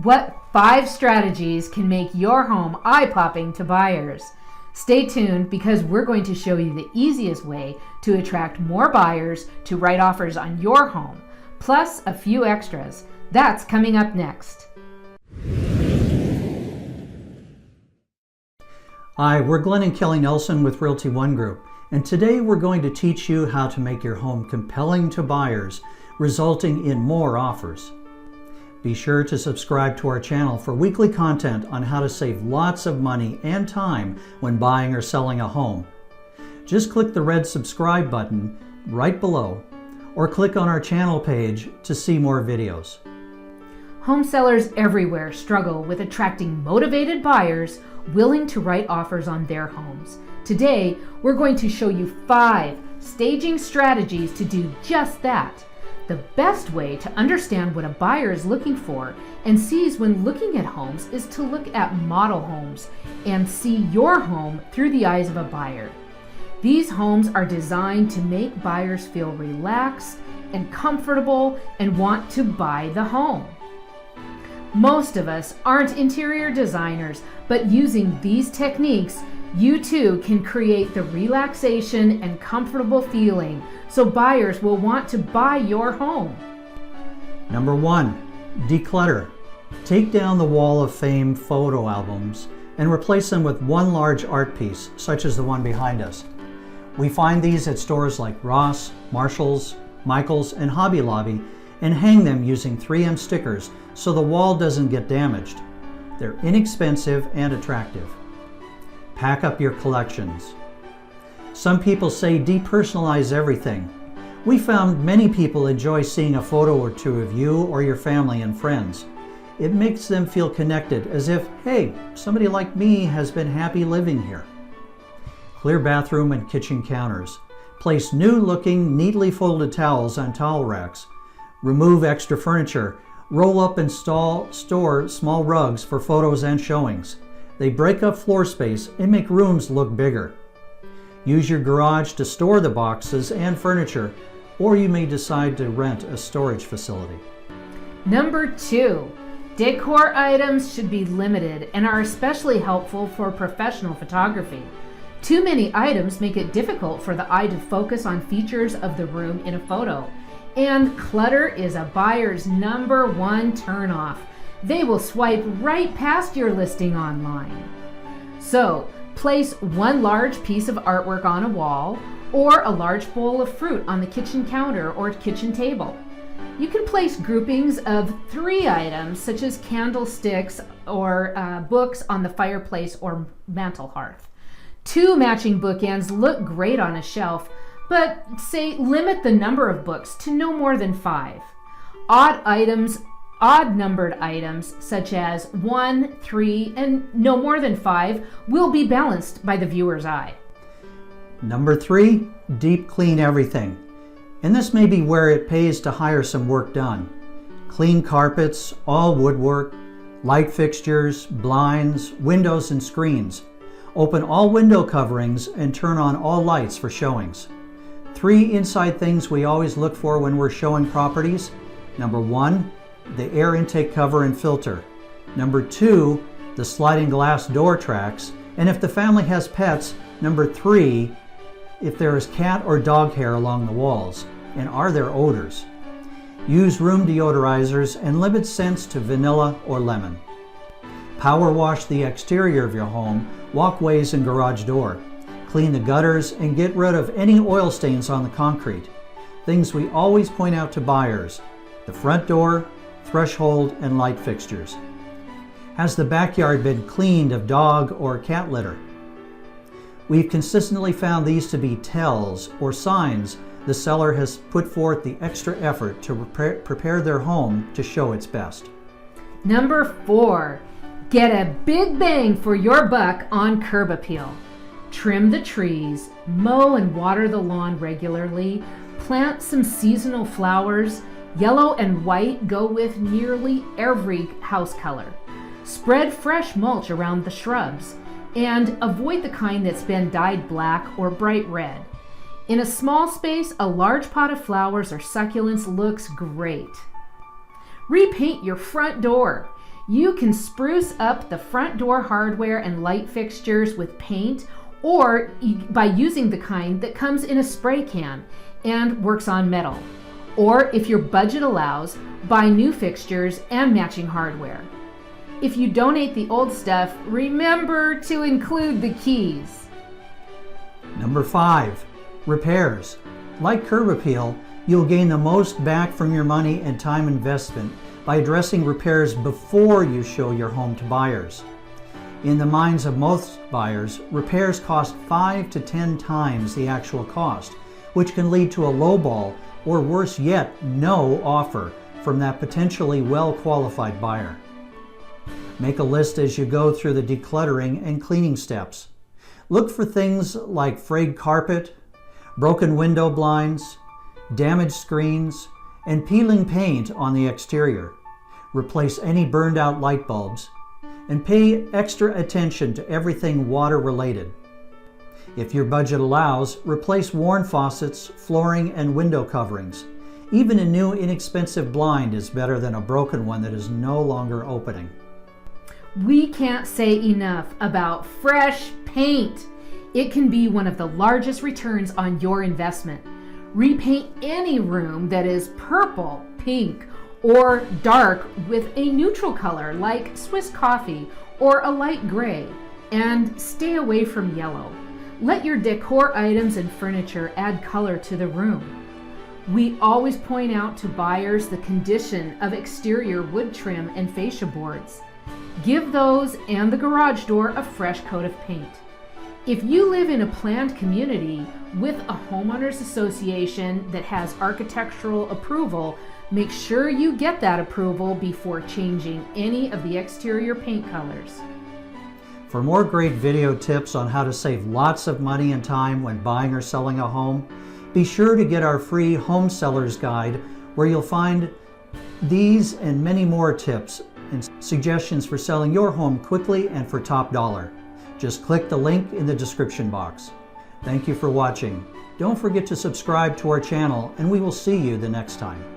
What 5 strategies can make your home eye-popping to buyers? Stay tuned because we're going to show you the easiest way to attract more buyers to write offers on your home, plus a few extras. That's coming up next. Hi, we're Glen and Kelly Nelson with Realty One Group, and today we're going to teach you how to make your home compelling to buyers, resulting in more offers. Be sure to subscribe to our channel for weekly content on how to save lots of money and time when buying or selling a home. Just click the red subscribe button right below, or click on our channel page to see more videos. Home sellers everywhere struggle with attracting motivated buyers willing to write offers on their homes. Today, we're going to show you 5 staging strategies to do just that. The best way to understand what a buyer is looking for and sees when looking at homes is to look at model homes and see your home through the eyes of a buyer. These homes are designed to make buyers feel relaxed and comfortable and want to buy the home. Most of us aren't interior designers, but using these techniques, you too can create the relaxation and comfortable feeling so buyers will want to buy your home. Number 1, declutter. Take down the wall of fame photo albums and replace them with one large art piece, such as the one behind us. We find these at stores like Ross, Marshalls, Michaels, and Hobby Lobby, and hang them using 3M stickers so the wall doesn't get damaged. They're inexpensive and attractive. Pack up your collections. Some people say depersonalize everything. We found many people enjoy seeing a photo or two of you or your family and friends. It makes them feel connected, as if, hey, somebody like me has been happy living here. Clear bathroom and kitchen counters. Place new-looking, neatly folded towels on towel racks. Remove extra furniture. Roll up and store small rugs for photos and showings. They break up floor space and make rooms look bigger. Use your garage to store the boxes and furniture, or you may decide to rent a storage facility. Number 2, decor items should be limited and are especially helpful for professional photography. Too many items make it difficult for the eye to focus on features of the room in a photo. And clutter is a buyer's number 1 turnoff. They will swipe right past your listing online. So, place one large piece of artwork on a wall or a large bowl of fruit on the kitchen counter or kitchen table. You can place groupings of 3 items such as candlesticks or books on the fireplace or mantel hearth. 2 matching bookends look great on a shelf, but say limit the number of books to no more than 5. Odd numbered items such as 1, 3, and no more than 5 will be balanced by the viewer's eye. Number 3, deep clean everything. And this may be where it pays to hire some work done. Clean carpets, all woodwork, light fixtures, blinds, windows, and screens. Open all window coverings and turn on all lights for showings. 3 inside things we always look for when we're showing properties. Number 1, the air intake cover and filter. Number 2, the sliding glass door tracks. And if the family has pets, number 3, if there is cat or dog hair along the walls, and are there odors. Use room deodorizers and limit scents to vanilla or lemon. Power wash the exterior of your home, walkways and garage door. Clean the gutters and get rid of any oil stains on the concrete. Things we always point out to buyers: the front door, threshold, and light fixtures. Has the backyard been cleaned of dog or cat litter? We've consistently found these to be tells or signs the seller has put forth the extra effort to prepare their home to show its best. Number 4, get a big bang for your buck on curb appeal. Trim the trees, mow and water the lawn regularly, plant some seasonal flowers. Yellow and white go with nearly every house color. Spread fresh mulch around the shrubs and avoid the kind that's been dyed black or bright red. In a small space, a large pot of flowers or succulents looks great. Repaint your front door. You can spruce up the front door hardware and light fixtures with paint, or by using the kind that comes in a spray can and works on metal. Or if your budget allows, buy new fixtures and matching hardware. If you donate the old stuff, remember to include the keys. Number 5, repairs. Like curb appeal, you'll gain the most back from your money and time investment by addressing repairs before you show your home to buyers. In the minds of most buyers, repairs cost 5 to 10 times the actual cost, which can lead to a lowball or worse yet, no offer from that potentially well-qualified buyer. Make a list as you go through the decluttering and cleaning steps. Look for things like frayed carpet, broken window blinds, damaged screens, and peeling paint on the exterior. Replace any burned out light bulbs, and pay extra attention to everything water related. If your budget allows, replace worn faucets, flooring, and window coverings. Even a new inexpensive blind is better than a broken one that is no longer opening. We can't say enough about fresh paint. It can be one of the largest returns on your investment. Repaint any room that is purple, pink, or dark with a neutral color like Swiss coffee or a light gray, and stay away from yellow. Let your decor items and furniture add color to the room. We always point out to buyers the condition of exterior wood trim and fascia boards. Give those and the garage door a fresh coat of paint. If you live in a planned community with a homeowners association that has architectural approval, make sure you get that approval before changing any of the exterior paint colors. For more great video tips on how to save lots of money and time when buying or selling a home, be sure to get our free Home Seller's Guide, where you'll find these and many more tips and suggestions for selling your home quickly and for top dollar. Just click the link in the description box. Thank you for watching. Don't forget to subscribe to our channel, and we will see you the next time.